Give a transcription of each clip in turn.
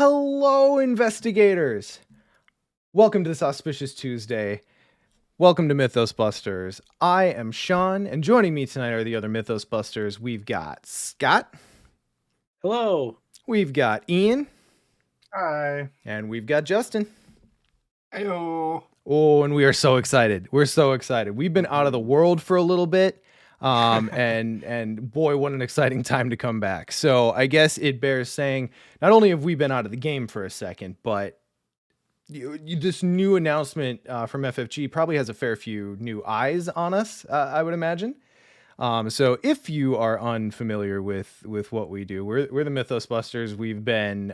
Hello, investigators. Welcome to this auspicious Tuesday. Welcome to Mythos Busters. I am Sean, and joining me tonight are the other Mythos Busters. We've got Scott. Hello. We've got Ian. Hi. And we've got Justin. Heyo. Oh, and we are so excited. We're so excited. We've been out of the world for a little bit. And boy, what an exciting time to come back. So I guess it bears saying, not only have we been out of the game for a second, but this new announcement from FFG probably has a fair few new eyes on us, I would imagine. So if you are unfamiliar with what we do, we're the Mythos Busters. We've been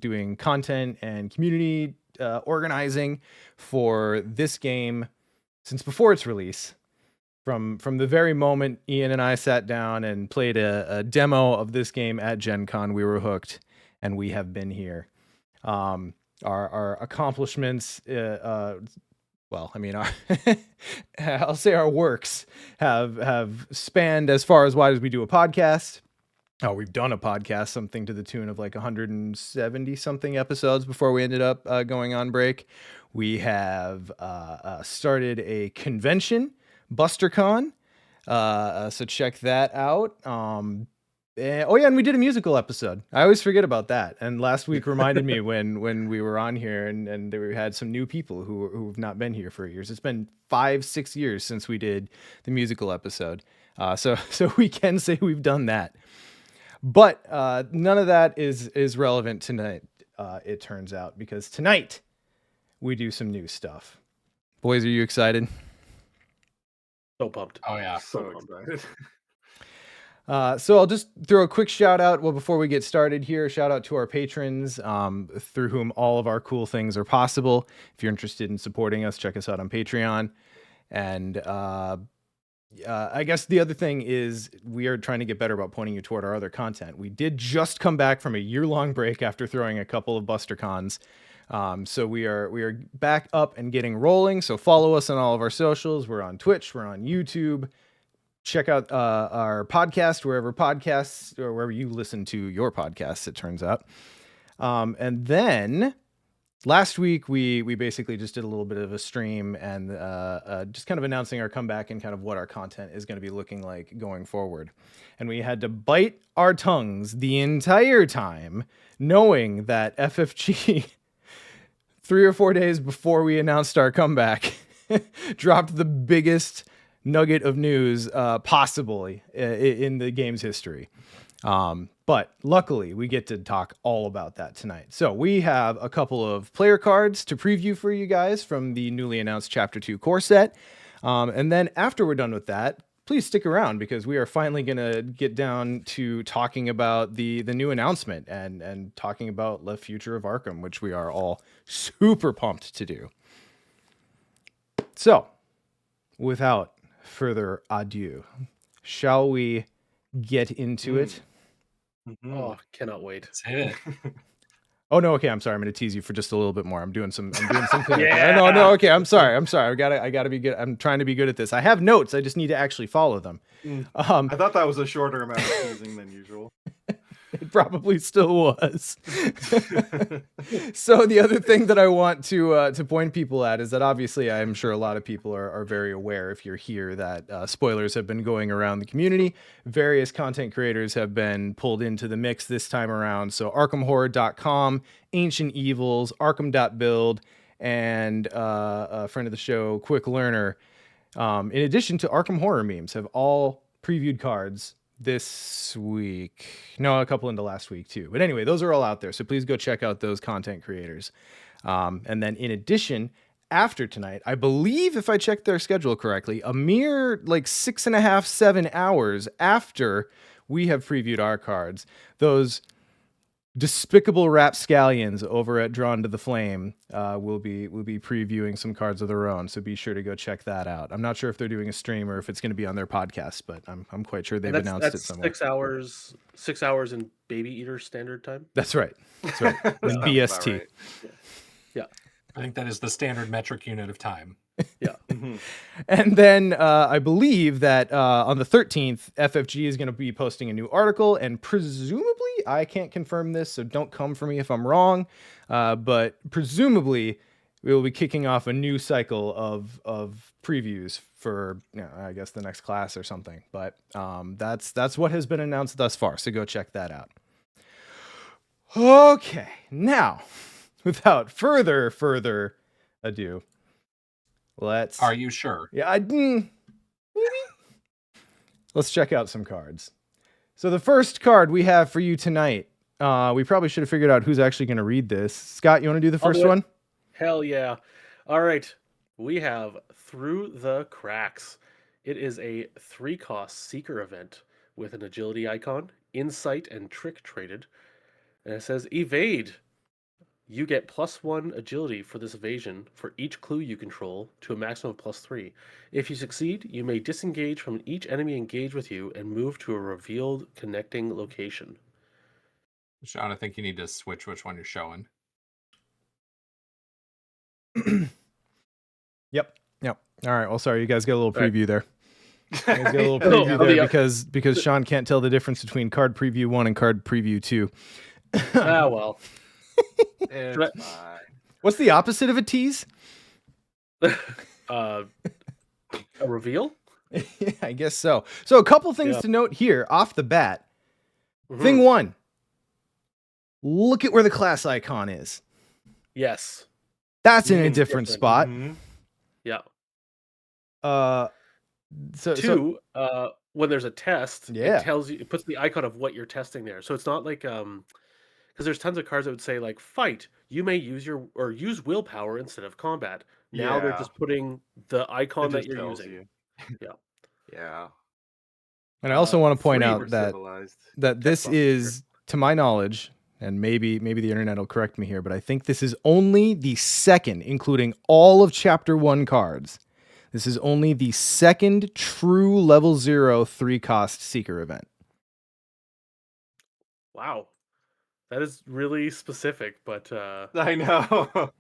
doing content and community organizing for this game since before its release. From the very moment Ian and I sat down and played a demo of this game at Gen Con, we were hooked, and we have been here. Our accomplishments, I'll say our works have spanned as far as wide as we do a podcast. We've done a podcast, something to the tune of like 170 something episodes before we ended up going on break. We have started a convention, BusterCon, so check that out. And we did a musical episode. I always forget about that. And last week reminded me when we were on here and we had some new people who've not been here for years. It's been 5-6 years since we did the musical episode. So we can say we've done that. But none of that is relevant tonight, it turns out, because tonight we do some new stuff. Boys, are you excited? So pumped. Oh yeah, so excited. So I'll just throw a quick shout out. Well, before we get started here, shout out to our patrons, through whom all of our cool things are possible. If you're interested in supporting us, check us out on Patreon. And I guess the other thing is we are trying to get better about pointing you toward our other content. We did just come back from a year-long break after throwing a couple of BusterCons. So we are back up and getting rolling. So follow us on all of our socials. We're on Twitch. We're on YouTube. Check out our podcast wherever you listen to your podcasts, it turns out. And then last week we basically just did a little bit of a stream and just kind of announcing our comeback and kind of what our content is going to be looking like going forward. And we had to bite our tongues the entire time, knowing that FFG 3 or 4 days before we announced our comeback dropped the biggest nugget of news possibly in the game's history. But luckily we get to talk all about that tonight. So we have a couple of player cards to preview for you guys from the newly announced Chapter 2 core set. And then after we're done with that, please stick around because we are finally going to get down to talking about the new announcement and talking about the future of Arkham, which we are all super pumped to do. So, without further ado, shall we get into it? Oh, cannot wait. Let's hit it. Oh no, okay, I'm sorry. I'm going to tease you for just a little bit more. I'm doing some Yeah. No, okay, I'm sorry. I got to be good. I'm trying to be good at this. I have notes. I just need to actually follow them. I thought that was a shorter amount of teasing than usual. It probably still was. So the other thing that I want to point people at is that obviously I'm sure a lot of people are very aware, if you're here, that spoilers have been going around the community. Various content creators have been pulled into the mix this time around. So ArkhamHorror.com, Ancient Evils, Arkham.build, and a friend of the show, Quick Learner, in addition to Arkham Horror Memes, have all previewed cards this week. No, a couple into last week too. But anyway, those are all out there. So please go check out those content creators. And then in addition, after tonight, I believe if I checked their schedule correctly, a mere like 6.5, 7 hours after we have previewed our cards, those despicable rapscallions over at Drawn to the Flame will be previewing some cards of their own, so be sure to go check that out. I'm not sure if they're doing a stream or if it's going to be on their podcast, but I'm quite sure they've announced it somewhere. 6 hours in Baby Eater Standard Time. That's right. With BST. Right. Yeah. I think that is the standard metric unit of time. Mhm. And then I believe that on the 13th, FFG is going to be posting a new article, and presumably, I can't confirm this, so don't come for me if I'm wrong, but presumably we will be kicking off a new cycle of previews for, I guess, the next class or something. But that's what has been announced thus far, so go check that out. Okay, now, without further ado, let's... Are you sure? Yeah, maybe. Let's check out some cards. So the first card we have for you tonight, we probably should have figured out who's actually going to read this. Scott, you want to do the I'll first do it. one? Hell yeah. All right. We have Through the Cracks. It is a 3-cost Seeker event with an agility icon, insight, and trick traded. And it says evade. You get +1 agility for this evasion for each clue you control to a maximum of +3. If you succeed, you may disengage from each enemy engaged with you and move to a revealed connecting location. Sean, I think you need to switch which one you're showing. Yep. All right. Well, sorry, you guys get a little All right. preview there. You guys get a little Oh, preview oh, there yeah. because Sean can't tell the difference between card preview 1 and card preview 2. Ah, well. It's Right. fine. What's the opposite of a tease? A reveal? Yeah, I guess so. So a couple things Yeah. to note here off the bat. Mhm. Thing 1. Look at where the class icon is. Yes. That's in a It's different different. spot. Mhm. Yeah. So 2, when there's a test, Yeah. it puts the icon of what you're testing there. So it's not like because there's tons of cards that would say like fight, you may use use willpower instead of combat. Now they're Yeah. just putting the icon It that just you're tells using. you. Yeah. Yeah. And I also want to point 3 out were that civilized. this Xbox is, to my knowledge, and maybe the internet will correct me here, but I think this is only the second, including all of Chapter 1 cards. This is only the second true level 0 3-cost Seeker event. Wow. That is really specific, but I know.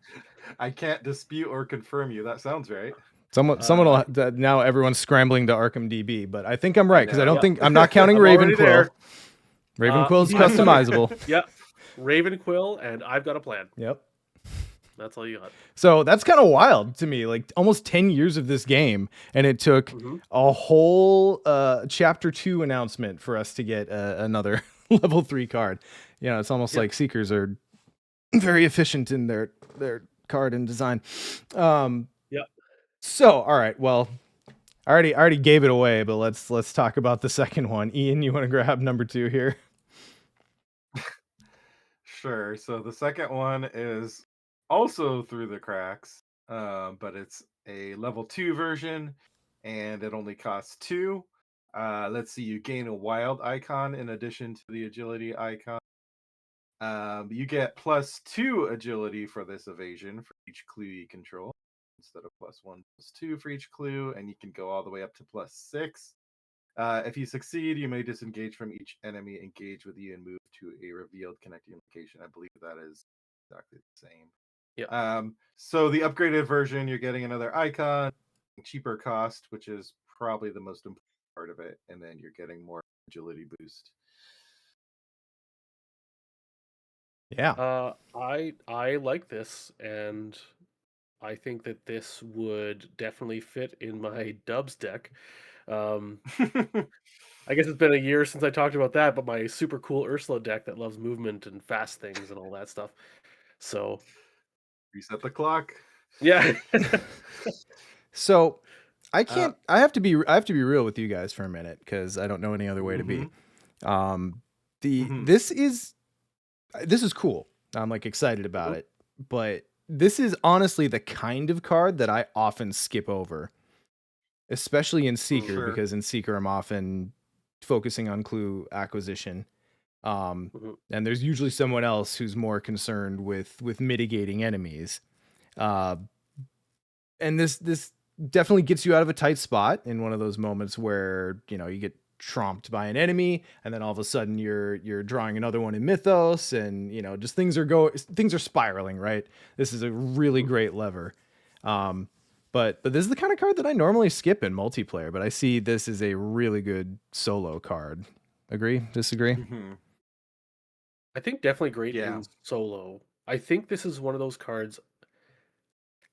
I can't dispute or confirm you. That sounds right. Someone will now everyone's scrambling to Arkham DB, but I think I'm right because I don't know. think I'm not counting I'm already Ravenquill. there. Ravenquill's I'm- customizable. Yeah. Ravenquill and I've got a plan. Yep. That's all you got. So that's kind of wild to me. Like almost 10 years of this game, and it took Mhm. a whole Chapter 2 announcement for us to get another level 3 card. You know, it's almost Yeah. like Seekers are very efficient in their card and design. Yeah. So, all right. Well, I already gave it away, but let's talk about the second one. Ian, you want to grab number 2 here? Sure. So the second one is also Through the Cracks, but it's a level 2 version, and it only costs 2. Let's see, you gain a wild icon in addition to the agility icon. You get +2 agility for this evasion for each clue you control, instead of +1/+2 for each clue, and you can go all the way up to +6. If you succeed, you may disengage from each enemy engaged with you and move to a revealed connecting location. I believe that is exactly the same. Yeah. So the upgraded version, you're getting another icon, cheaper cost, which is probably the most important part of it, and then you're getting more agility boost. Yeah. I like this, and I think that this would definitely fit in my Dubs deck. I guess it's been a year since I talked about that, but my super cool Ursula deck that loves movement and fast things and all that stuff. So Reset the clock. yeah. So I can't. I have to be real with you guys for a minute because I don't know any other way to be. Mhm. This is cool. I'm like excited about it, but this is honestly the kind of card that I often skip over, especially in Seeker, Sure. because in Seeker I'm often focusing on clue acquisition. Mhm. And there's usually someone else who's more concerned with mitigating enemies. And this definitely gets you out of a tight spot in one of those moments where, you know, you get trumped by an enemy, and then all of a sudden you're drawing another one in Mythos, and just things are spiraling, right? This is a really great lever. But this is the kind of card that I normally skip in multiplayer, but I see this is a really good solo card. Agree? Disagree? Mm-hmm. I think definitely great Yeah. in solo. I think this is one of those cards.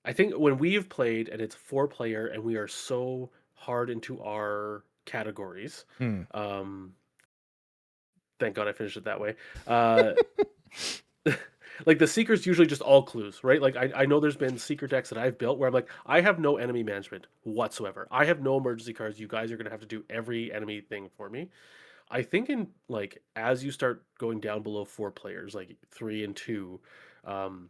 I think when we've played and it's 4-player and we are so hard into our categories, Hmm. thank God I finished it that way. Like the seeker's usually just all clues, right? Like I know there's been seeker decks that I've built where I'm like, I have no enemy management whatsoever. I have no emergency cards. You guys are gonna have to do every enemy thing for me. I think in like as you start going down below 4 players, like 3 and 2, um,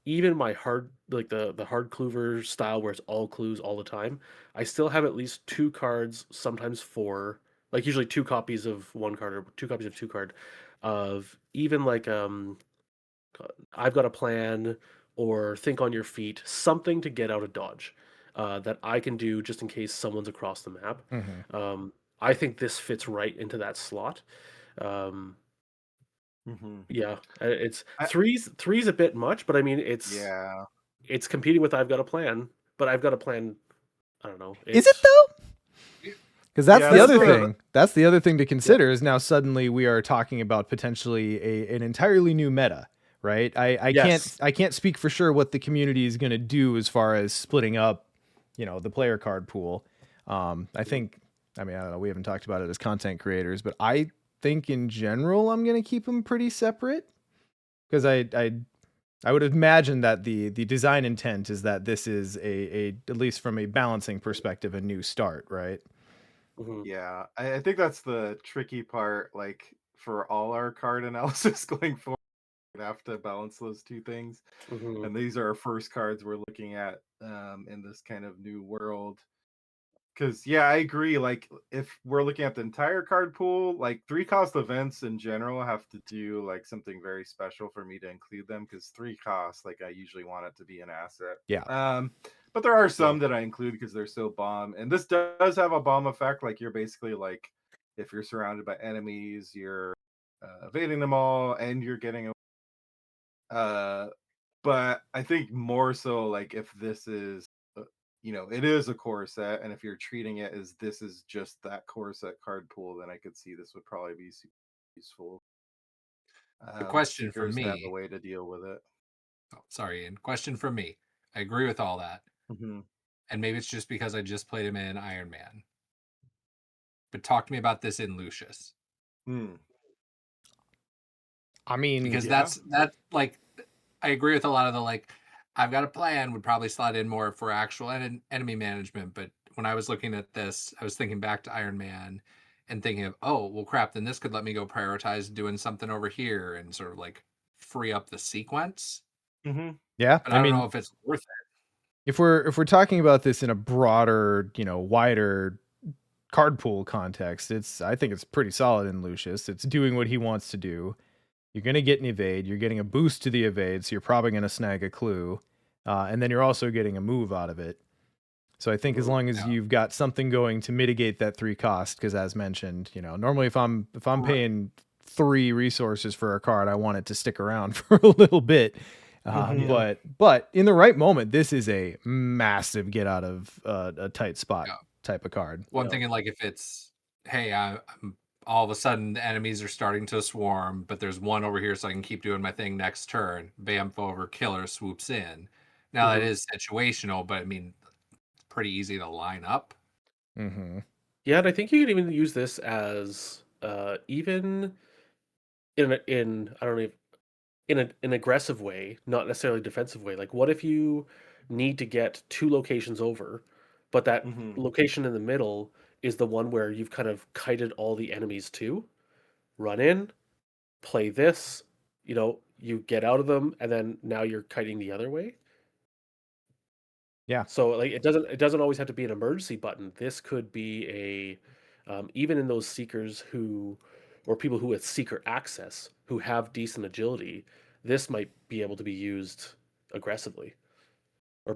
even my hard like the hard clover style where it's all clues all the time, I still have at least 2 cards, sometimes 4, like usually 2 copies of 1 card or 2 copies of 2 card of even like I've got a plan or think on your feet, something to get out of dodge that I can do just in case someone's across the map. Mm-hmm. I think this fits right into that slot. Um, Mm-hmm. yeah, it's I, three's a bit much, but I mean yeah. it's competing with I've got a plan, but I've got a plan. I don't know. Is it It's though? Because that's Yeah, the that's other the- thing. That's the other thing to consider is now suddenly we are talking about potentially an entirely new meta, right? yes. I can't speak for sure what the community is going to do as far as splitting up, the player card pool. I think, I mean, I don't know. We haven't talked about it as content creators, but I think in general I'm going to keep them pretty separate because I would imagine that the design intent is that this is a at least from a balancing perspective a new start, right? Mhm, Yeah, I think that's the tricky part. Like for all our card analysis going forward, we have to balance those two things. mhm. And these are our first cards we're looking at in this kind of new world. Because yeah, I agree. Like if we're looking at the entire card pool, like 3 cost events in general have to do like something very special for me to include them. Because 3 costs, like I usually want it to be an asset. Yeah. But there are Yeah. some that I include because they're so bomb, and this does have a bomb effect. Like you're basically like, if you're surrounded by enemies, you're evading them all, and you're getting. Uh, but I think more so like if this is, it is a core set, and if you're treating it as this is just that core set card pool, then I could see this would probably be super useful. The question from Seekers have a me, way to deal with it. oh, sorry, and question from me. I agree with all that. Mm-hmm. And maybe it's just because I just played him in Iron Man. But talk to me about this in Lucius. I mean, Because Yeah. that's like I agree with a lot of the like I've got a plan would probably slot in more for actual enemy management, but when I was looking at this, I was thinking back to Iron Man and thinking of, oh, well crap, then this could let me go prioritize doing something over here and sort of like free up the sequence. Mm-hmm. yeah. But I I don't know mean, if it's worth it. if we're talking about this in a broader, wider card pool context, I think it's pretty solid in Lucius. It's doing what he wants to do. You're gonna get an evade. You're getting a boost to the evade, so you're probably gonna snag a clue, and then you're also getting a move out of it. So I think as long as Yeah. you've got something going to mitigate that 3 cost, because as mentioned, normally if I'm Right. paying 3 resources for a card, I want it to stick around for a little bit. Mhm. But in the right moment, this is a massive get out of a tight spot Yeah. type of card. One Yeah. thing, and like if it's, hey, I'm all of a sudden the enemies are starting to swarm, but there's one over here, so I can keep doing my thing next turn. Bamf over, killer swoops in. Now that Mhm. is situational, but I mean, it's pretty easy to line up. Mm-hmm. Yeah, and I think you could even use this as even in I don't know if in an aggressive way, not necessarily defensive way. Like, what if you need to get 2 locations over, but that Mhm. location in the middle is the one where you've kind of kited all the enemies to? Run in, play this, you get out of them, and then now you're kiting the other way. Yeah. So like it doesn't always have to be an emergency button. This could be even in those seekers who or people who with seeker access who have decent agility, this might be able to be used aggressively or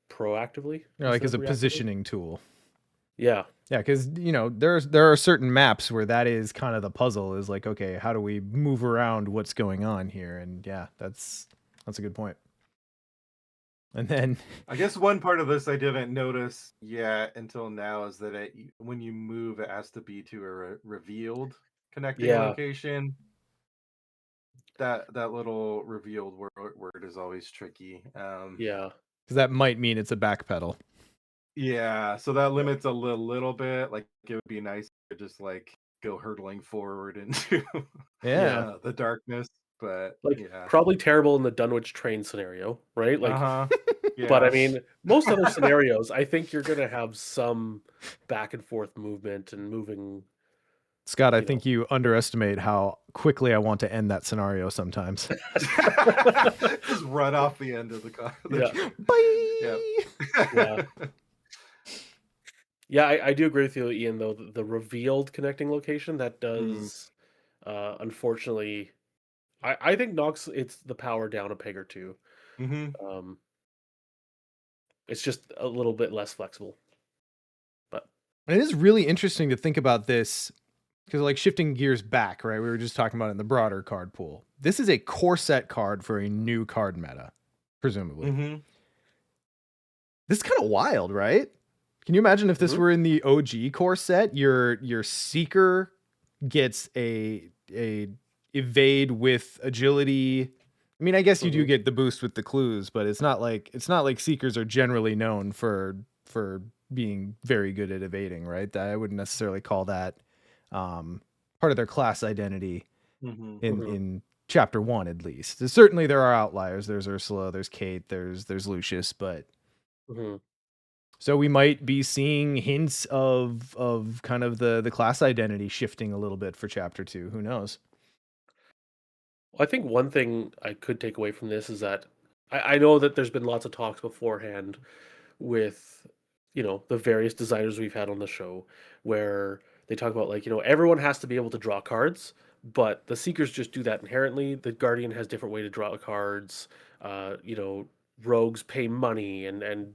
proactively Like instead as of a reactively. positioning tool. Yeah. Yeah, because there are certain maps where that is kind of the puzzle. Is like, okay, how do we move around what's going on here? And yeah, that's a good point. And then I guess one part of this I didn't notice yet until now is that when you move, it has to be to a revealed connecting Yeah. location. That little revealed word is always tricky. Yeah. because that might mean it's a backpedal. Yeah, so that limits a little bit. Like it would be nice to just like go hurtling forward into Yeah, the darkness, but Like yeah. probably terrible in the Dunwich train scenario, right? Like, Uh-huh. but I Yeah. mean, most other scenarios, I think you're gonna have some back and forth movement and moving. Scott, I You know. think you underestimate how quickly I want to end that scenario sometimes. Just run off the end of the car. Yeah. Bye. Yeah. Yeah, I do agree with you, Ian. Though the revealed connecting location that does, unfortunately, I think knocks it's the power down a peg or two. Mm-hmm. Um, it's just a little bit less flexible. But And it is really interesting to think about this because, like, shifting gears back, right? We were just talking about it in the broader card pool. This is a core set card for a new card meta, presumably. Mm-hmm. This is kind of wild, right? Can you imagine if this Mhm. were in the OG core set? Your seeker gets a evade with agility. I mean, I guess you do Mhm. get the boost with the clues, but it's not like seekers are generally known for being very good at evading, right? I wouldn't necessarily call that part of their class identity Mm-hmm. in Mhm. chapter 1 at least. Certainly there are outliers. There's Ursula, there's Kate, there's Lucius, but Mhm. so we might be seeing hints of kind of the class identity shifting a little bit for chapter 2. Who knows? Well, I think one thing I could take away from this is that I know that there's been lots of talks beforehand with the various designers we've had on the show where they talk about like everyone has to be able to draw cards, but the seekers just do that inherently. The guardian has different way to draw cards. uh you know Rogues pay money and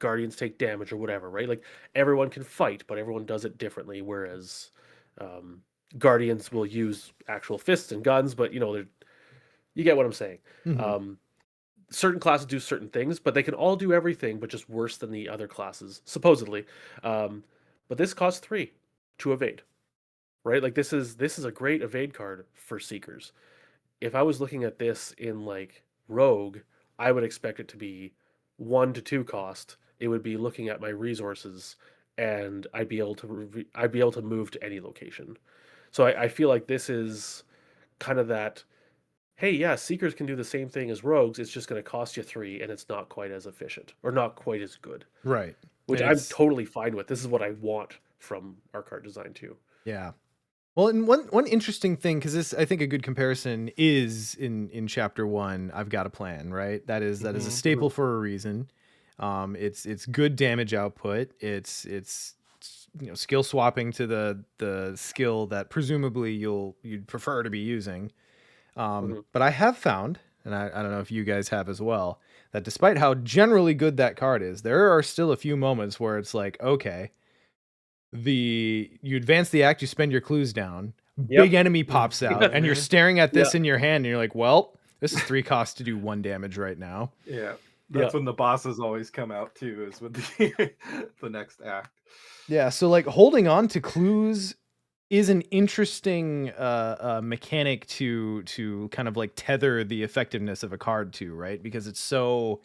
guardians take damage or whatever, right? Like everyone can fight, but everyone does it differently, whereas um guardians will use actual fists and guns, but you get what I'm saying. Mhm. um Certain classes do certain things, but they can all do everything, but just worse than the other classes, supposedly. Um, but this costs 3 to evade, right? Like this is a great evade card for seekers. If I was looking at this in like Rogue, I would expect it to be 1 to 2 cost. It would be looking at my resources, and I'd be able to move to any location. So I feel like this is kind of that. Hey, yeah, seekers can do the same thing as rogues. It's just going to cost you 3, and it's not quite as efficient or not quite as good, Right. which And I'm it's totally fine with. This is what I want from our card design too. yeah. Well, and one interesting thing, because this I think a good comparison is in chapter 1. I've got a plan, right? That is a Mm-hmm. staple for a reason. It's good damage output. It's skill swapping to the skill that presumably you'd prefer to be using. Hmm. But I have found, and I don't know if you guys have as well, that despite how generally good that card is, there are still a few moments where it's like, okay, you advance the act, you spend your clues down, big Yep. enemy pops out, and you're Mm-hmm. staring at Yeah. this in your hand, and you're like, well, this is 3 costs to do 1 damage right now. Yeah. Yeah. That's when the bosses always come out too, is with the the next act. Yeah, so like holding on to clues is an interesting mechanic to kind of like tether the effectiveness of a card to, right? Because it's so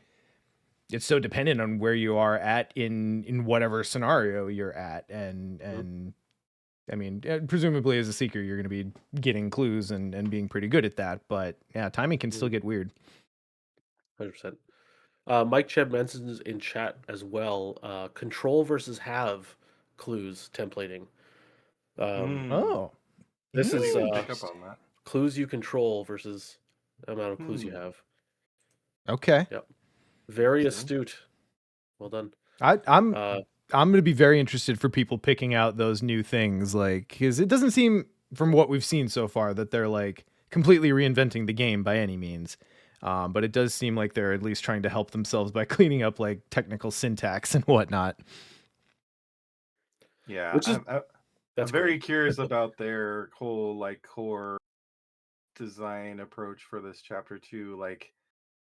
dependent on where you are at in whatever scenario you're at, and I mean, presumably as a seeker you're going to be getting clues and being pretty good at that, but yeah, timing can still get weird. 100%. Mike Cheb mentions in chat as well, control versus have clues templating. Um, Mm. Oh, this I didn't is even pick up interesting. on that. clues you control versus amount of clues you Hmm. have. Okay. Yep. Very Interesting. astute. Well done. I'm Uh, I'm going to be very interested for people picking out those new things, like, because it doesn't seem from what we've seen so far that they're like completely reinventing the game by any means. But it does seem like they're at least trying to help themselves by cleaning up like technical syntax and whatnot. Yeah, Which is I'm that's very great. curious about their whole like core design approach for this chapter 2. Like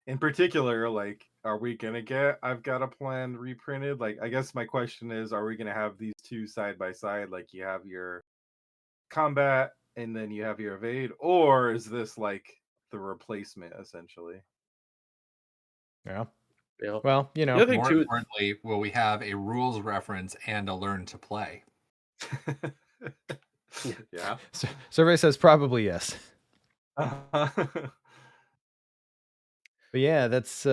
in particular, like are we gonna get I've got a plan reprinted? Like I guess my question is, are we gonna have these two side by side? Like you have your combat and then you have your evade, or is this like the replacement essentially? Yeah. Yeah. Well, you The know, other thing More too, importantly, will we have a rules reference and a learn to play? Yeah. survey says probably yes. Uh-huh. But yeah, that's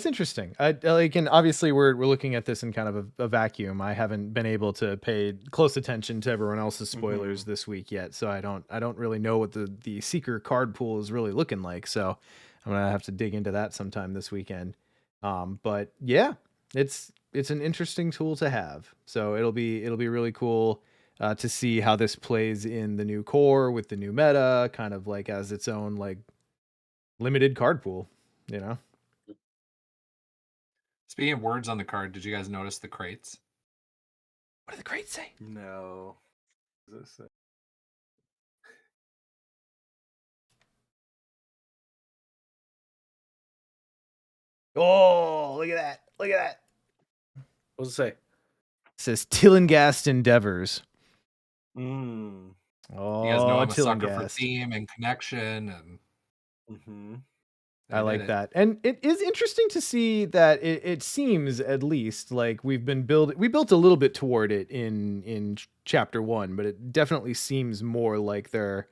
interesting. I like, and obviously we're looking at this in kind of a vacuum. I haven't been able to pay close attention to everyone else's spoilers this week yet, so I don't really know what the Seeker card pool is really looking like. So I'm gonna have to dig into that sometime this weekend. But yeah, it's an interesting tool to have. So it'll be really cool to see how this plays in the new core with the new meta, kind of like as its own like limited card pool. You know. Speaking of words on the card, did you guys notice the crates? What do the crates say? No. What does it say? Oh, look at that. Look at that. what does it say? It says Tillengast Endeavors. Mm. Oh, You guys know I'm a sucker for Tillengast. theme and connection, and Mm-hmm. they I did like it. that. And it is interesting to see that it seems at least like we built a little bit toward it in chapter 1, but it definitely seems more like they're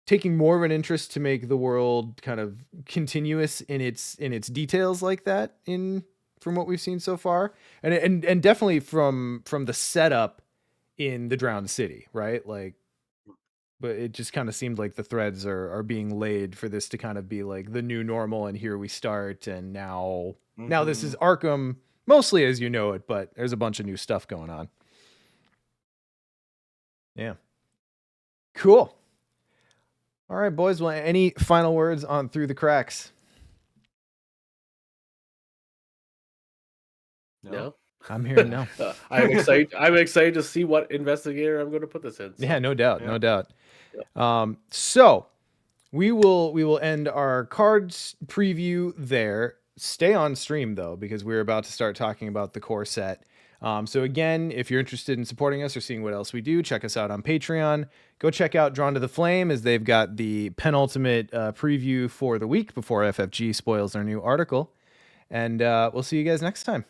taking more of an interest to make the world kind of continuous in its details like that in from what we've seen so far. And definitely from the setup in the Drowned City, right? Like, but it just kind of seemed like the threads are being laid for this to kind of be like the new normal, and here we start, and now this is Arkham mostly as you know it, but there's a bunch of new stuff going on. Yeah. Cool. All right, boys. Well, any final words on Through the Cracks? No. I'm hearing no. I'm excited. I'm excited to see what investigator I'm going to put this in. So. Yeah, no doubt, Yeah. no doubt. So we will end our cards preview there. Stay on stream though, because we're about to start talking about the core set. So again, if you're interested in supporting us or seeing what else we do, check us out on Patreon. Go check out Drawn to the Flame, as they've got the penultimate preview for the week before FFG spoils their new article. And we'll see you guys next time.